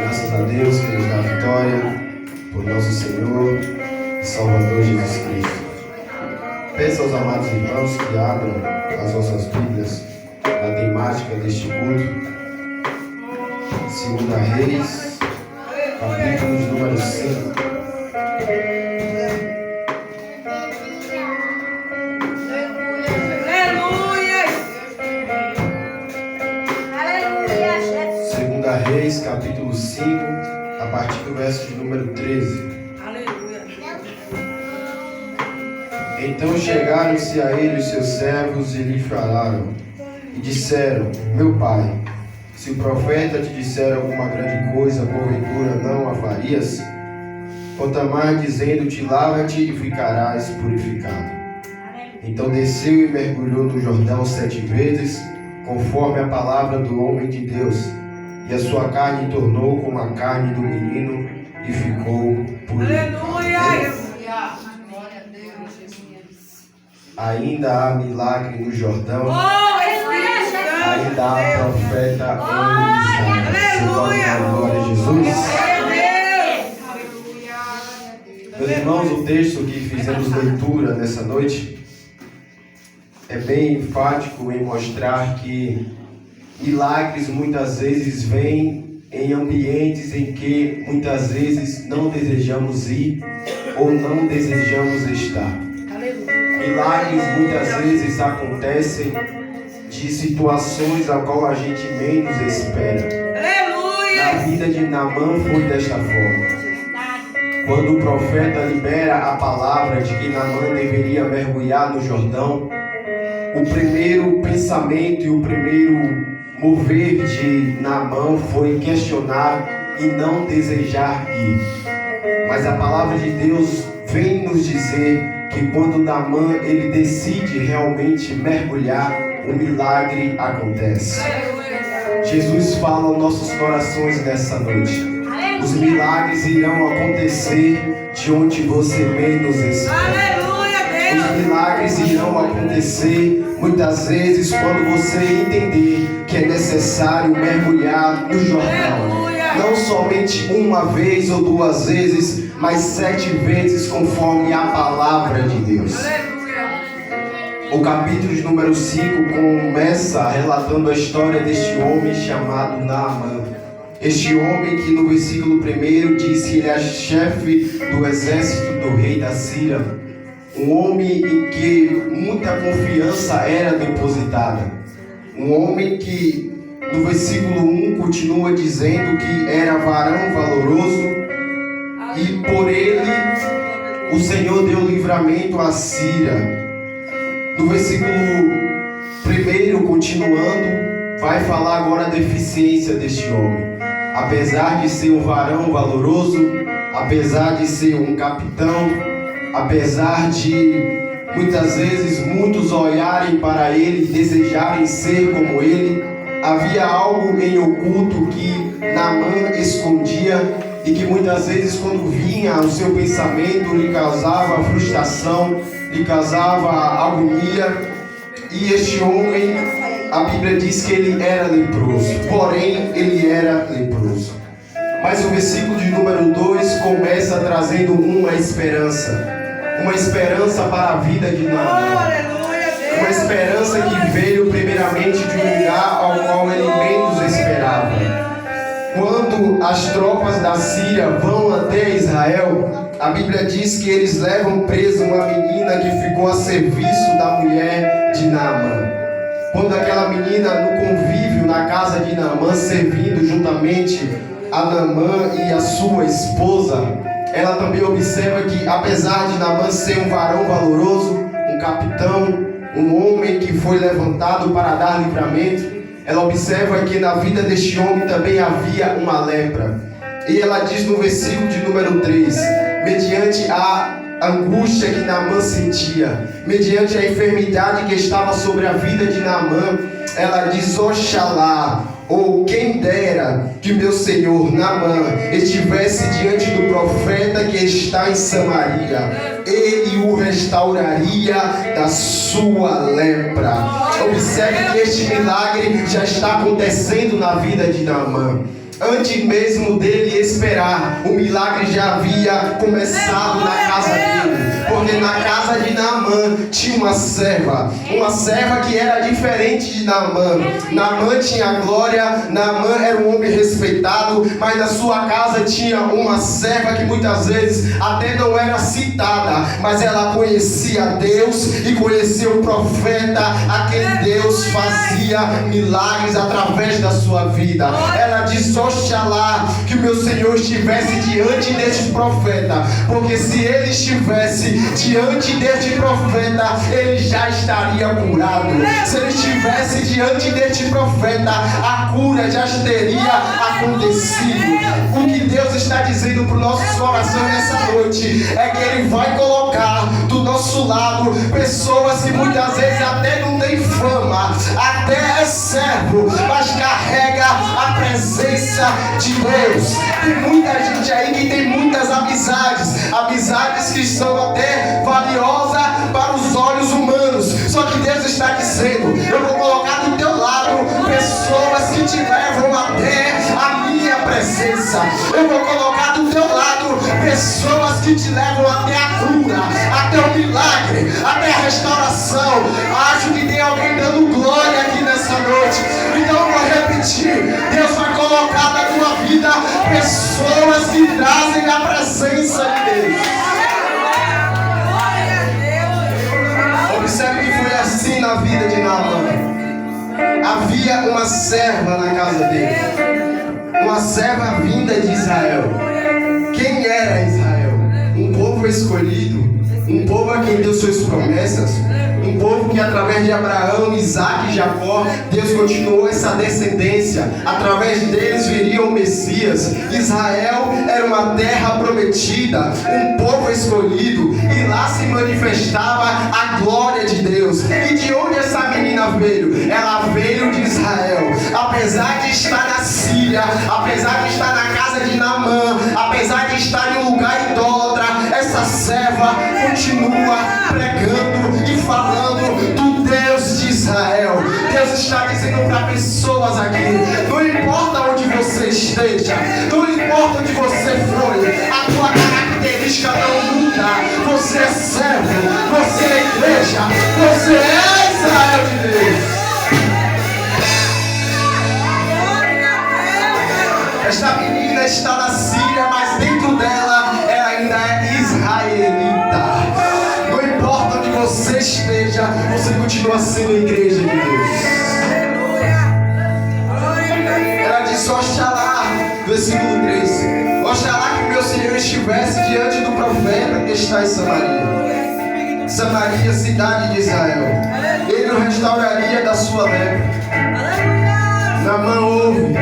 Graças a Deus que nos dá a vitória por nosso Senhor e Salvador Jesus Cristo. Peço aos amados irmãos que abram as nossas Bíblias na temática deste culto. 2 Reis, capítulo número 5. Reis, capítulo 5, a partir do verso de número 13. Aleluia. Então chegaram-se a ele os seus servos e lhe falaram, e disseram: Meu pai, se o profeta te disser alguma grande coisa, porventura não a farias? Quanto mais dizendo-te, lava-te e ficarás purificado. Então desceu e mergulhou no Jordão 7 vezes, conforme a palavra do homem de Deus. E a sua carne tornou como a carne do menino e ficou purificada. Aleluia! Glória a Deus, Jesus. Ainda há milagre no Jordão. Oh, Ainda há profeta em Israel. Glória a Jesus. Meus irmãos, o texto que fizemos leitura nessa noite é bem enfático em mostrar que milagres muitas vezes vêm em ambientes em que muitas vezes não desejamos ir ou não desejamos estar. Milagres muitas vezes acontecem de situações a qual a gente menos espera. Na vida de Naamã foi desta forma. Quando o profeta libera a palavra de que Naamã deveria mergulhar no Jordão, o primeiro pensamento e o primeiro mover de Naamã foi questionar e não desejar ir. Mas a palavra de Deus vem nos dizer que quando Naamã ele decide realmente mergulhar, um milagre acontece. Jesus fala aos nossos corações nessa noite. Os milagres irão acontecer de onde você menos espera. Os milagres irão acontecer muitas vezes quando você entender que é necessário mergulhar no Jordão. Não somente uma vez ou duas vezes, mas 7 vezes conforme a palavra de Deus. O capítulo de número 5 começa relatando a história deste homem chamado Naamã. Este homem que no versículo 1 diz que ele é chefe do exército do rei da Síria. Um homem em que muita confiança era depositada. Um homem que no versículo 1 continua dizendo que era varão valoroso e por ele o Senhor deu livramento à Síria. No versículo 1, continuando, vai falar agora a deficiência deste homem. Apesar de ser um varão valoroso, apesar de ser um capitão, apesar de muitas vezes muitos olharem para ele e desejarem ser como ele, havia algo em oculto que Naamã escondia e que muitas vezes quando vinha o seu pensamento lhe causava frustração, lhe causava agonia. E este homem, a Bíblia diz que ele era leproso, porém ele era leproso. Mas o versículo de número 2 começa trazendo uma esperança para a vida de Naamã. Uma esperança que veio primeiramente de um lugar ao qual ele menos esperava. Quando as tropas da Síria vão até Israel, a Bíblia diz que eles levam preso uma menina que ficou a serviço da mulher de Naamã. Quando aquela menina no convívio na casa de Naamã, servindo juntamente a Naamã e a sua esposa, ela também observa que apesar de Naamã ser um varão valoroso, um capitão, um homem que foi levantado para dar livramento, ela observa que na vida deste homem também havia uma lepra. E ela diz no versículo de número 3, mediante a angústia que Naamã sentia, mediante a enfermidade que estava sobre a vida de Naamã, ela diz: Oxalá, ou quem dera que meu senhor Naamã estivesse diante do profeta que está em Samaria, ele o restauraria da sua lepra. Observe que este milagre já está acontecendo na vida de Naamã. Antes mesmo dele esperar, o milagre já havia começado na casa dele. Porque na casa de Naamã tinha uma serva que era diferente de Naamã. Naamã tinha glória, Naamã era um homem respeitado, mas na sua casa tinha uma serva que muitas vezes até não era citada, mas ela conhecia Deus e conhecia o profeta, aquele Deus fazia milagres através da sua vida. Ela disse: oxalá que o meu Senhor estivesse diante deste profeta, porque se ele estivesse diante deste profeta, ele já estaria curado. Se ele estivesse diante deste profeta, a cura já teria acontecido. O que Deus está dizendo para o nosso coração nessa noite é que ele vai colocar do nosso lado pessoas que muitas vezes até não tem fama, até é servo, mas carrega a presença de Deus. Tem muita gente aí que tem muitas amizades que são até valiosas para os olhos humanos, só que Deus está dizendo: eu vou colocar do teu lado pessoas que te levam até a minha presença. Eu vou colocar do teu lado pessoas que te levam até a cura, até o milagre, até a restauração. Acho que tem alguém dando glória aqui nessa noite. Então eu vou repetir: Deus vai colocar na tua vida pessoas que trazem a presença de Deus. Observe que foi assim na vida de Naamã. Havia uma serva na casa dele, uma serva vinda de Israel. Quem era Israel? Um povo escolhido, um povo a quem Deus fez promessas, um povo que através de Abraão, Isaac e Jacó, Deus continuou essa descendência. Através deles viria o Messias. Israel era uma terra prometida, um povo escolhido, e lá se manifestava a glória de Deus. E de onde essa menina veio? Ela veio de Israel. Apesar de estar na Síria, apesar de estar na casa de Naamã, apesar de estar em um lugar idólatra, essa serva continua pregando e falando do Deus de Israel. Deus está dizendo para pessoas aqui: não importa onde você esteja, não importa onde você foi, a tua característica não muda. Você é servo, você é igreja, você é Israel de Deus. Esta menina está na Síria, mas dentro dela ela ainda é israelita. Não importa onde você esteja, você continua sendo igreja de Deus. Ela disse: oxalá, versículo 3, oxalá que meu Senhor estivesse diante do profeta que está em Samaria. Samaria, cidade de Israel. Ele o restauraria da sua lepra. Naamã ouve.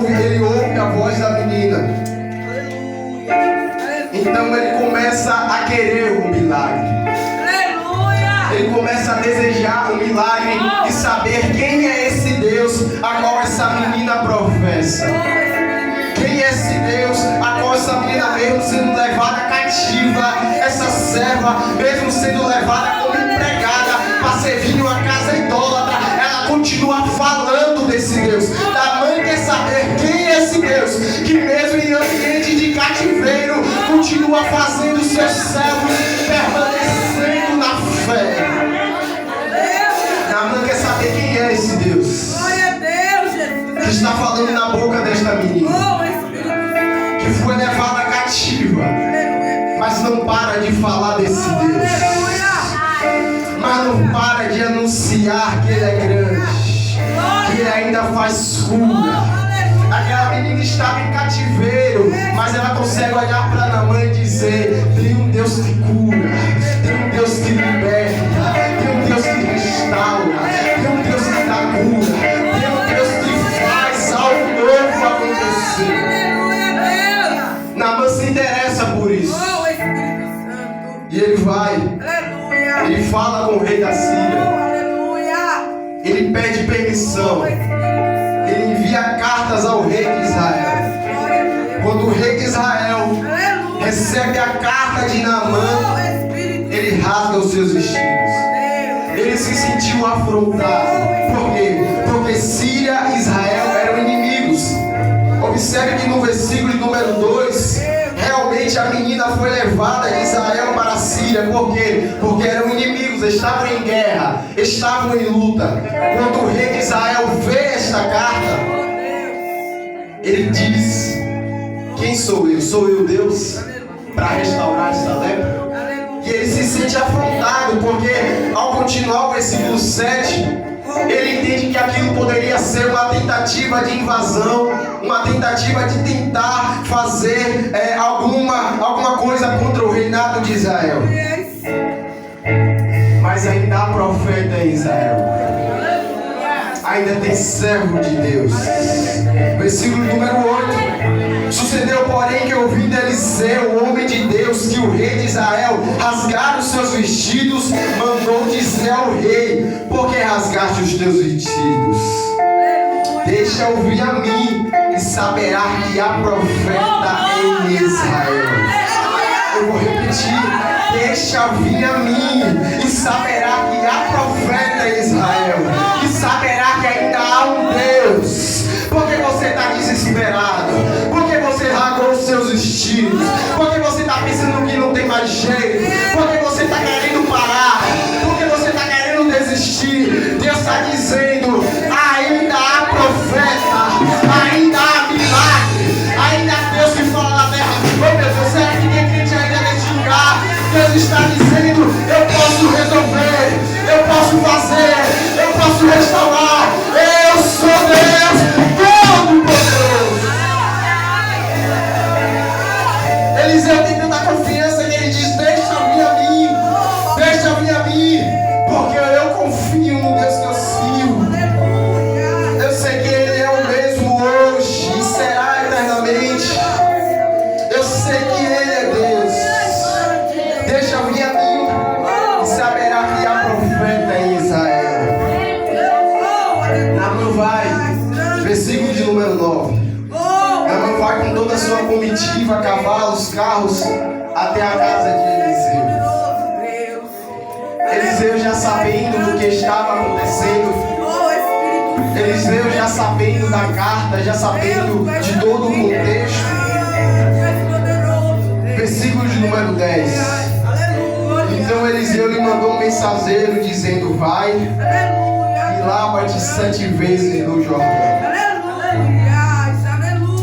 Ele ouve a voz da menina. Então ele começa a querer o milagre. Ele começa a desejar o milagre e saber quem é esse Deus a qual essa menina professa. Quem é esse Deus a qual essa menina, mesmo sendo levada cativa, essa serva, mesmo sendo levada como empregada para servir em uma casa idólatra, ela continua falando desse Deus. Da mãe quer saber quem é esse Deus que mesmo em ambiente de cativeiro continua fazendo seus servos permanecendo na fé. A mãe quer saber quem é esse Deus que está falando na boca desta menina, que foi levada cativa, mas não para de falar desse Deus, mas não para de anunciar que Ele é grande, que Ele ainda faz cura. Aquela menina estava em cativeiro, mas ela consegue olhar para Naamã e dizer: tem um Deus que cura, tem um Deus que liberta, tem um Deus que restaura, tem um Deus que dá cura, tem um Deus que faz algo novo acontecer. Naamã se interessa por isso. E ele vai, ele fala com o rei da Síria, ele pede permissão, ele envia cartas ao rei de Israel. Quando o rei de Israel recebe a carta de Naamã, ele rasga os seus vestidos. Ele se sentiu afrontado. Por quê? Porque Síria e Israel eram inimigos. percebe que no versículo número 2, realmente a menina foi levada de Israel para a Síria. Por quê? Porque eram inimigos, estavam em guerra, estavam em luta. Quando o rei de Israel vê esta carta, ele diz: quem sou eu? Sou eu Deus para restaurar esta lepra? E ele se sente afrontado, porque ao continuar o versículo 7, ele entende que aquilo poderia ser uma tentativa de invasão, uma tentativa de tentar fazer alguma coisa contra o reinado de Israel. Mas ainda há profeta em Israel, ainda tem servo de Deus. Versículo número 8. Sucedeu, porém, que ouvindo Eliseu, o homem de Deus, que o rei de Israel rasgara os seus vestidos, mandou dizer ao rei: por que rasgaste os teus vestidos? Deixa ouvir a mim, e saberá que há profeta em Israel. Eu vou repetir: deixa vir a mim, e saberá que há profeta em Israel, e saberá que ainda há um Deus. Porque você está desesperado, porque você rasgou os seus vestidos, porque você está pensando que não tem mais jeito, porque você está querendo parar, porque você está querendo desistir. Deus está dizendo: ainda há profeta, ainda há milagre, ainda há Deus que fala na terra. Oh meu Deus, será que tem crente ainda nesse lugar? Deus está dizendo: eu posso resolver, eu posso fazer, eu posso restaurar. Eu sou Deus Todo-Poderoso. Eliseu tem tanta confiança que ele diz: deixa vir a mim, deixa vir a mim, porque eu confio no Deus que eu sirvo. Eu sei que Ele é o mesmo hoje e será eternamente. Eu sei que Ele é Deus. Deixa vir a mim, e saberá que há profeta em Israel. Naamã vai, versículo de número 9. Naamã vai com toda a sua comitiva, cavalos, carros, até a casa de Eliseu. Eliseu já sabendo do que estava acontecendo, Eliseu já sabendo da carta, já sabendo de todo o contexto. Versículo de número 10. Então Eliseu lhe mandou um mensageiro dizendo: vai e lava-te 7 vezes no Jordão.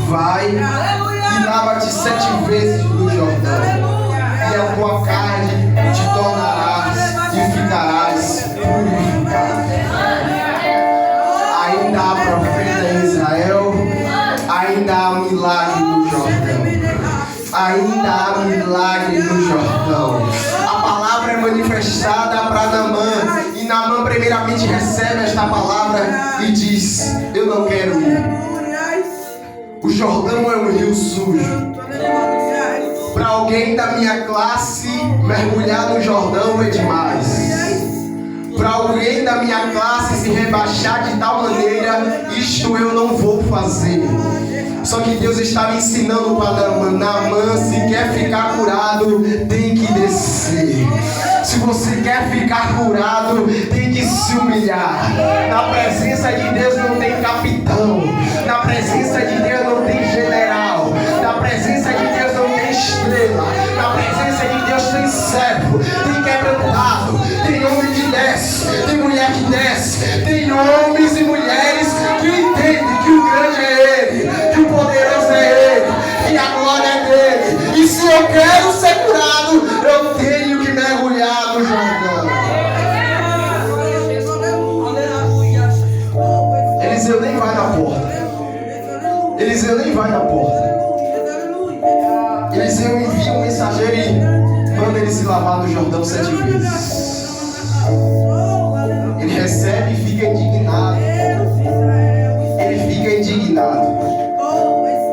Vai e lava-te 7 vezes no Jordão, e a tua carne te tornarás e ficarás purificado. Ainda há profeta em Israel, ainda há milagre no Jordão. Ainda há milagre no Jordão. A palavra é manifestada para Naamã, e Naamã primeiramente recebe esta palavra e diz: eu não quero ir. O Jordão é um rio sujo. Para alguém da minha classe, mergulhar no Jordão é demais. Para alguém da minha classe se rebaixar de tal maneira, isto eu não vou fazer. Só que Deus está me ensinando para Naamã: se quer ficar curado, tem que descer. Se você quer ficar curado, tem que se humilhar. Na presença de Deus não tem capitão. Na presença de Deus não tem general. Na presença de Deus não tem estrela. Na presença de Deus tem servo, tem quebrantado, tem homem que desce, tem mulher que desce, tem homens e mulheres que entendem que o grande é Ele, que o poderoso é Ele, que a glória é dele. E se eu quero ser curado, eu tenho que mergulhar no Jordão. Eliseu nem vai na porta. Eliseu nem vai na porta. Eliseu envia um mensageiro e manda ele se lavar no Jordão 7 vezes. Ele recebe e fica indignado. Ele fica indignado.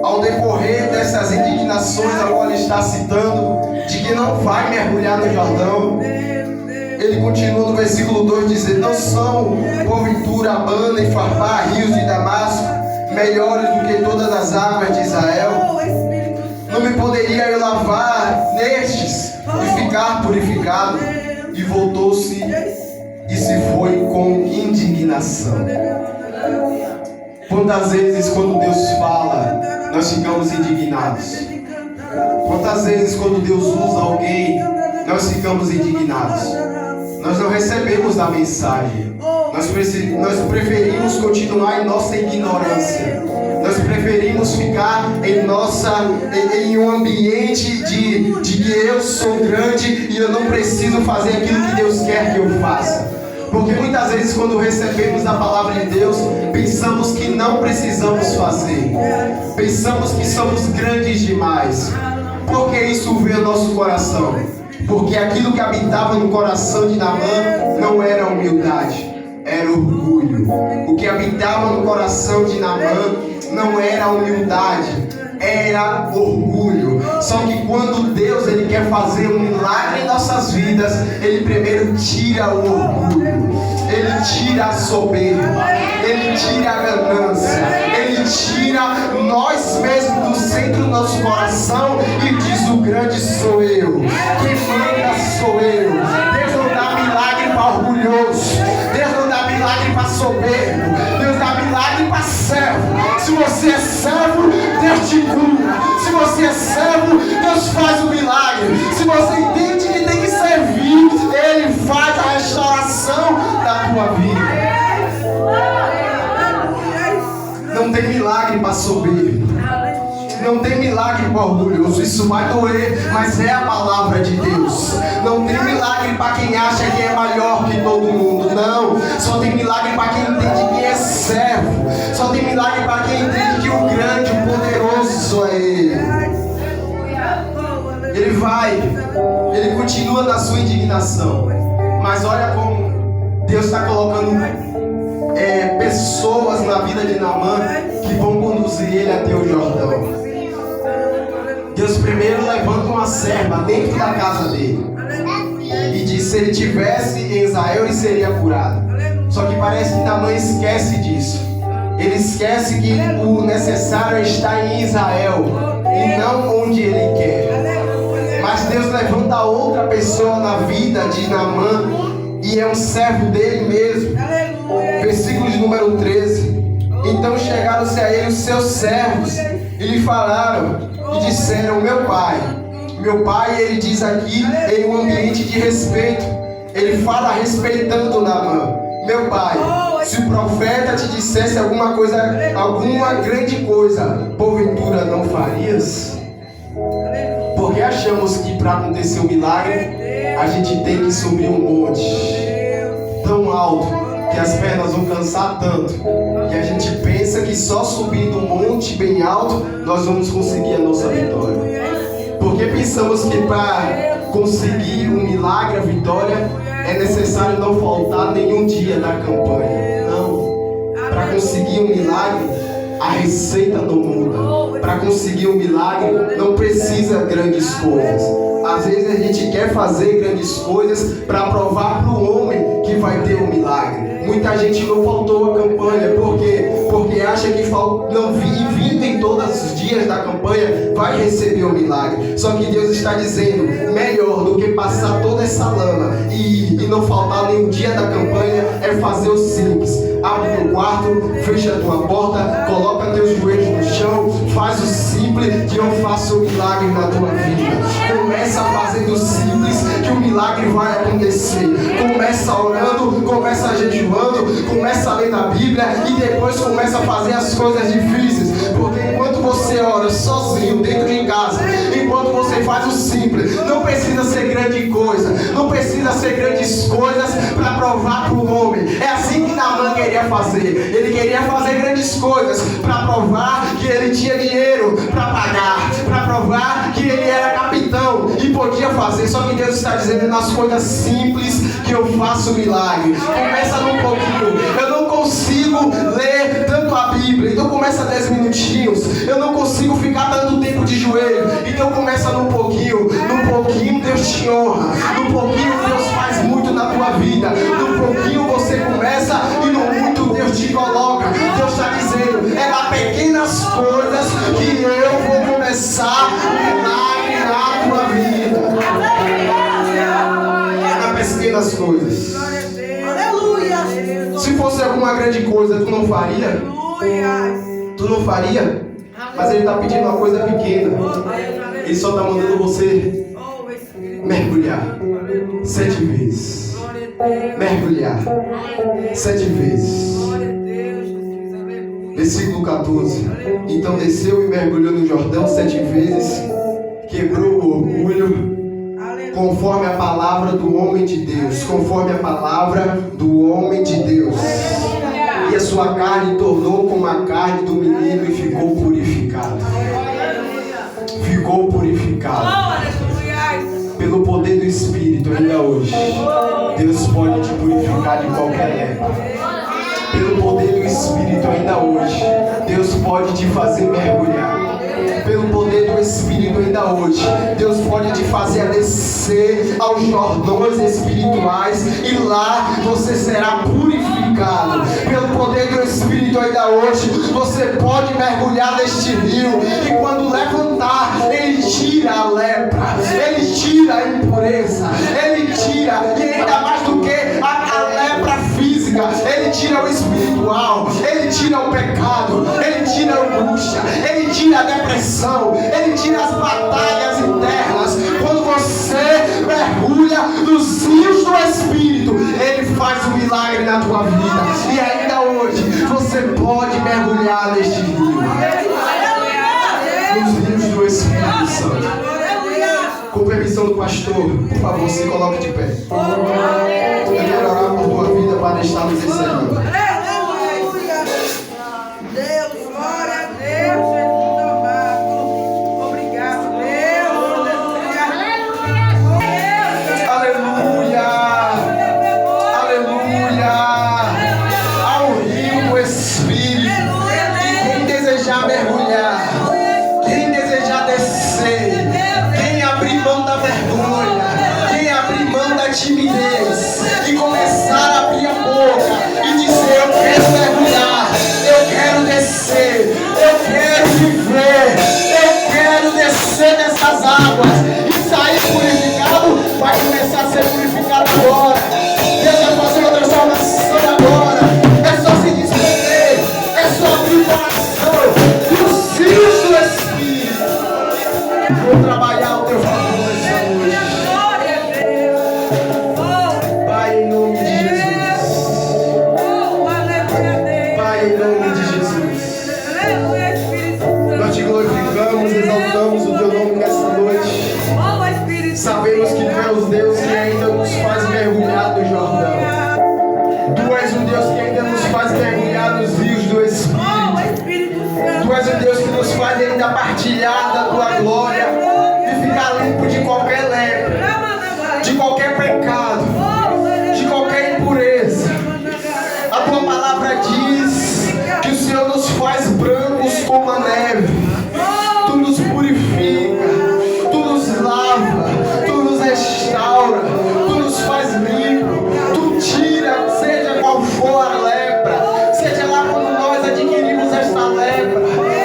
Ao decorrer dessas indignações a qual ele está citando, de que não vai mergulhar no Jordão, ele continua no versículo 2 dizendo: não são porventura Abana e Farbá, rios de Damasco, melhores do que todas as águas de Israel? Não me poderia eu lavar nestes e ficar purificado? E voltou-se e se foi com indignação. Quantas vezes quando Deus fala, nós ficamos indignados. Quantas vezes quando Deus usa alguém, nós ficamos indignados. Nós não recebemos a mensagem. Nós preferimos continuar em nossa ignorância. Nós preferimos ficar em um ambiente de que eu sou grande e eu não preciso fazer aquilo que Deus quer que eu faça. Porque muitas vezes quando recebemos a palavra de Deus, pensamos que não precisamos fazer. Pensamos que somos grandes demais. Por que isso veio ao nosso coração? Porque aquilo que habitava no coração de Naamã não era humildade, era orgulho. O que habitava no coração de Naamã não era humildade, era orgulho. Só que quando Deus ele quer fazer um milagre em nossas vidas, Ele primeiro tira o orgulho, Ele tira a soberba, Ele tira a ganância, Ele tira nós mesmos do centro do nosso coração e diz: o grande sou eu, quem manda sou eu. Deus não dá milagre para orgulhoso, Deus não dá milagre para soberbo, Deus dá milagre para servo. Se você é servo, Deus te cura. Se você é servo, Deus faz o milagre. Se você entende que tem que servir, Ele faz a restauração da tua vida. Não tem milagre para soberbo, não tem milagre para orgulhoso. Isso vai doer, mas é a palavra de Deus. Não tem milagre para quem acha que é maior que todo mundo. Não, só tem milagre para quem entende que é servo. Só tem milagre para quem entende que o grande, o poderoso só é Ele. Ele continua na sua indignação. Mas olha como Deus está colocando pessoas na vida de Naamã que vão conduzir ele até o Jordão. Deus primeiro levanta uma serva dentro da casa dele e diz: se ele tivesse em Israel, ele seria curado. Só que parece que Naamã esquece disso. Ele esquece que o necessário está em Israel e não onde ele quer. Mas Deus levanta outra pessoa na vida de Naamã e é um servo dele mesmo. Versículo de número 13. Então chegaram-se a ele os seus servos e lhe falaram e disseram: meu pai, ele diz aqui em um ambiente de respeito, ele fala respeitando Naamã: meu pai, se o profeta te dissesse alguma grande coisa, porventura não farias? Porque achamos que para acontecer um milagre, a gente tem que subir um monte tão alto que as pernas vão cansar tanto, que a gente pensa que só subindo um monte bem alto nós vamos conseguir a nossa vitória. Porque pensamos que para conseguir um milagre, a vitória, é necessário não faltar nenhum dia da campanha. Não. Para conseguir um milagre, a receita não muda. Para conseguir um milagre, não precisa grandes coisas. Às vezes a gente quer fazer grandes coisas para provar para o homem que vai ter um milagre. Muita gente não faltou a campanha porque acha que não vindo em todos os dias da campanha vai receber o milagre. Só que Deus está dizendo: melhor do que passar toda essa lama e não faltar nenhum dia da campanha é fazer o simples. Abre teu quarto, fecha a tua porta, coloca teus joelhos no chão, faz o simples que eu faço o milagre na tua vida. Começa fazendo o simples que o milagre vai acontecer. Começa orando, começa jejuando, começa lendo a Bíblia e depois começa a fazer as coisas difíceis. Porque enquanto você ora sozinho dentro de casa, enquanto você faz o simples, não precisa ser grande coisa, não precisa ser grandes coisas para provar para o homem. É assim que Naamã queria fazer. Ele queria fazer grandes coisas para provar que ele tinha dinheiro para pagar, para provar que ele era capitão e podia fazer. Só que Deus está dizendo: nas coisas simples que eu faço milagre. Começa num pouquinho. Eu não consigo ler tanto a Bíblia, então começa 10 minutinhos. Eu não consigo ficar tanto tempo de joelho, então começa num pouquinho. Num pouquinho Deus te honra, num pouquinho Deus faz muito na tua vida, num pouquinho você começa e no muito Deus te coloca. Deus está dizendo: é nas pequenas coisas que eu vou começar o milagre na tua vida. É nas pequenas coisas. Se fosse alguma grande coisa, tu não faria? Tu não faria? Mas Ele está pedindo uma coisa pequena. Ele só está mandando você mergulhar 7 vezes. Mergulhar 7 vezes. Versículo 14. Então desceu e mergulhou no Jordão 7 vezes, quebrou o orgulho, conforme a palavra do homem de Deus. Conforme a palavra do homem de Deus. E a sua carne tornou como a carne do menino e ficou purificado. Ficou purificado. Pelo poder do Espírito, ainda hoje, Deus pode te purificar de qualquer lepra. Pelo poder do Espírito, ainda hoje, Deus pode te fazer mergulhar. Pelo poder do Espírito, ainda hoje, Deus pode te fazer descer aos jordões espirituais e lá você será purificado. Pelo poder do Espírito, ainda hoje, você pode mergulhar neste rio e quando levantar, Ele tira a lepra, Ele tira a impureza, Ele tira, e ainda mais do que a lepra física, Ele tira o espiritual, Ele tira o pecado, Ele tira a angústia, Ele tira a depressão, Ele tira as batalhas internas. Quando você mergulha nos rios do Espírito, Ele faz um milagre na tua vida. E ainda hoje você pode mergulhar neste rio, nos rios do Espírito Santo. Com permissão do pastor, por favor, se coloque de pé. Eu quero orar por tua vida para estar nos encerrando. Aleluia! Deus, glória a Deus, Jesus amado. Obrigado, Deus. Aleluia! Aleluia! Ao rio do Espírito. Quem desejar mergulhar, quem desejar descer, quem abrir mão da vergonha, quem abrir mão da timidez e começar a abrir a boca e dizer: eu quero mergulhar, eu quero descer, eu quero viver, eu quero descer nessas águas e sair purificado, vai começar a ser purificado agora. Deus vai fazer uma transformação agora. É só se desprender, é só abrir o coração e os rios do Espírito vão trabalhar ao teu favor essa noite. Glória a Deus. Pai, em nome de Jesus. Aleluia, Deus. Pai, em nome de Jesus. Aleluia, Espírito Santo. Nós te glorificamos, exaltamos o teu nome nessa noite. Oh, Espírito Sabemos que tu és o Deus que ainda nos faz mergulhar no Jordão. Tu és o Deus que ainda nos faz mergulhar nos rios do Oh, Espírito. Espírito Santo. Tu és o Deus que nos faz ainda partilhar da tua glória e ficar limpo de qualquer lepra, de qualquer pecado, de qualquer impureza. A tua palavra diz que o Senhor nos faz brancos como a neve. Tu nos purifica, tu nos lava, tu nos restaura, tu nos faz limpo, tu tira, seja qual for a lepra, seja lá quando nós adquirimos esta lepra,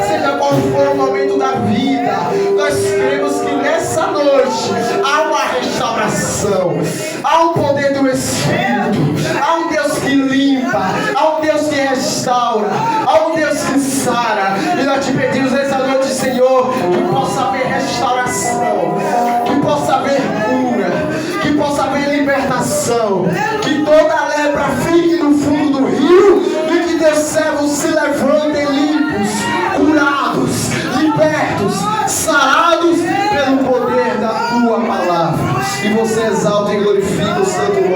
seja qual for o momento da vida, nós cremos que nessa noite há uma restauração, há um poder do Espírito, há um Deus que limpa, há um Deus que restaura, há um Deus que sara. E nós te pedimos nessa noite, Senhor, que possa haver restauração, que possa haver cura, que possa haver libertação, que toda a lepra fique no fundo do rio e que teus servos se levantem limpos, curados, libertos, sarados pelo poder da tua palavra. E você exalta e glorifica o santo nome